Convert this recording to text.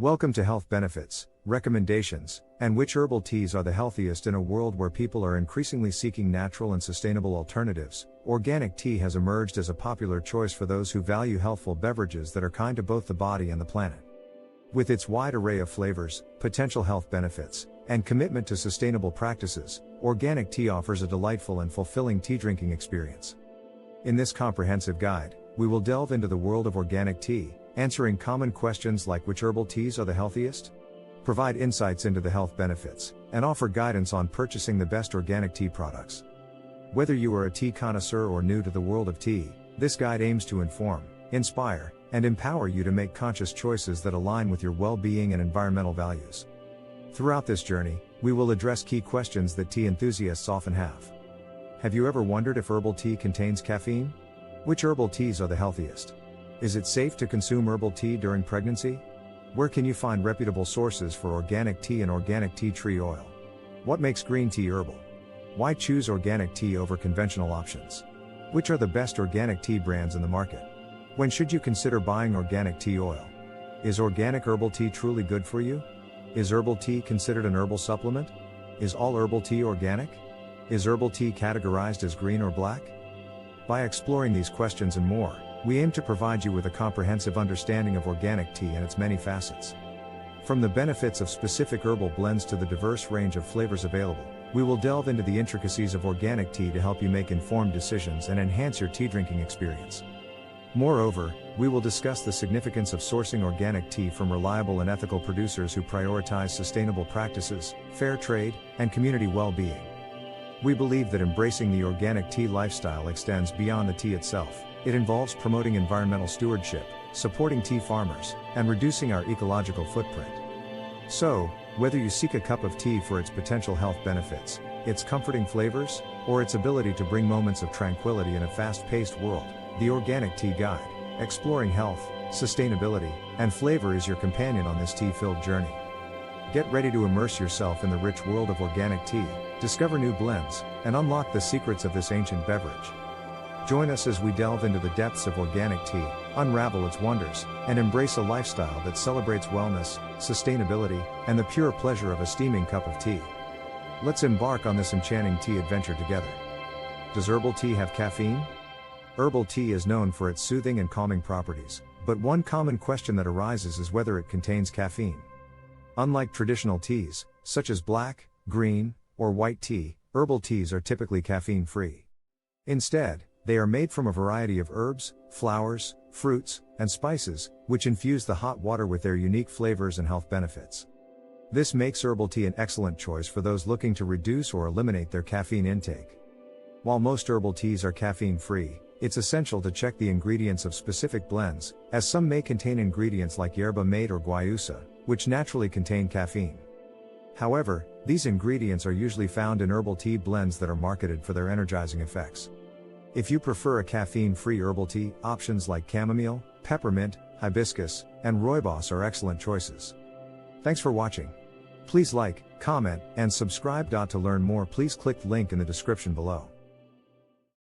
Welcome to Health Benefits, Recommendations, and which herbal teas are the healthiest. In a world where people are increasingly seeking natural and sustainable alternatives, organic tea has emerged as a popular choice for those who value healthful beverages that are kind to both the body and the planet. With its wide array of flavors, potential health benefits, and commitment to sustainable practices, organic tea offers a delightful and fulfilling tea drinking experience. In this comprehensive guide, we will delve into the world of organic tea, answering common questions like which herbal teas are the healthiest, provide insights into the health benefits, and offer guidance on purchasing the best organic tea products. Whether you are a tea connoisseur or new to the world of tea, this guide aims to inform, inspire, and empower you to make conscious choices that align with your well-being and environmental values. Throughout this journey, we will address key questions that tea enthusiasts often have. Have you ever wondered if herbal tea contains caffeine? Which herbal teas are the healthiest? Is it safe to consume herbal tea during pregnancy? Where can you find reputable sources for organic tea and organic tea tree oil? What makes green tea herbal? Why choose organic tea over conventional options? Which are the best organic tea brands in the market? When should you consider buying organic tea oil? Is organic herbal tea truly good for you? Is herbal tea considered an herbal supplement? Is all herbal tea organic? Is herbal tea categorized as green or black? By exploring these questions and more, we aim to provide you with a comprehensive understanding of organic tea and its many facets. From the benefits of specific herbal blends to the diverse range of flavors available, we will delve into the intricacies of organic tea to help you make informed decisions and enhance your tea drinking experience. Moreover, we will discuss the significance of sourcing organic tea from reliable and ethical producers who prioritize sustainable practices, fair trade, and community well-being. We believe that embracing the organic tea lifestyle extends beyond the tea itself. It involves promoting environmental stewardship, supporting tea farmers, and reducing our ecological footprint. So, whether you seek a cup of tea for its potential health benefits, its comforting flavors, or its ability to bring moments of tranquility in a fast-paced world, the Organic Tea Guide, exploring health, sustainability, and flavor is your companion on this tea-filled journey. Get ready to immerse yourself in the rich world of organic tea, discover new blends, and unlock the secrets of this ancient beverage. Join us as we delve into the depths of organic tea, unravel its wonders, and embrace a lifestyle that celebrates wellness, sustainability, and the pure pleasure of a steaming cup of tea. Let's embark on this enchanting tea adventure together. Does herbal tea have caffeine? Herbal tea is known for its soothing and calming properties, but one common question that arises is whether it contains caffeine. Unlike traditional teas, such as black, green, or white tea, herbal teas are typically caffeine-free. Instead, they are made from a variety of herbs, flowers, fruits, and spices, which infuse the hot water with their unique flavors and health benefits. This makes herbal tea an excellent choice for those looking to reduce or eliminate their caffeine intake. While most herbal teas are caffeine-free, it's essential to check the ingredients of specific blends, as some may contain ingredients like yerba mate or guayusa, which naturally contain caffeine. However, these ingredients are usually found in herbal tea blends that are marketed for their energizing effects. If you prefer a caffeine-free herbal tea, options like chamomile, peppermint, hibiscus, and rooibos are excellent choices. Thanks for watching. Please like, comment, and subscribe. To learn more, please click the link in the description below.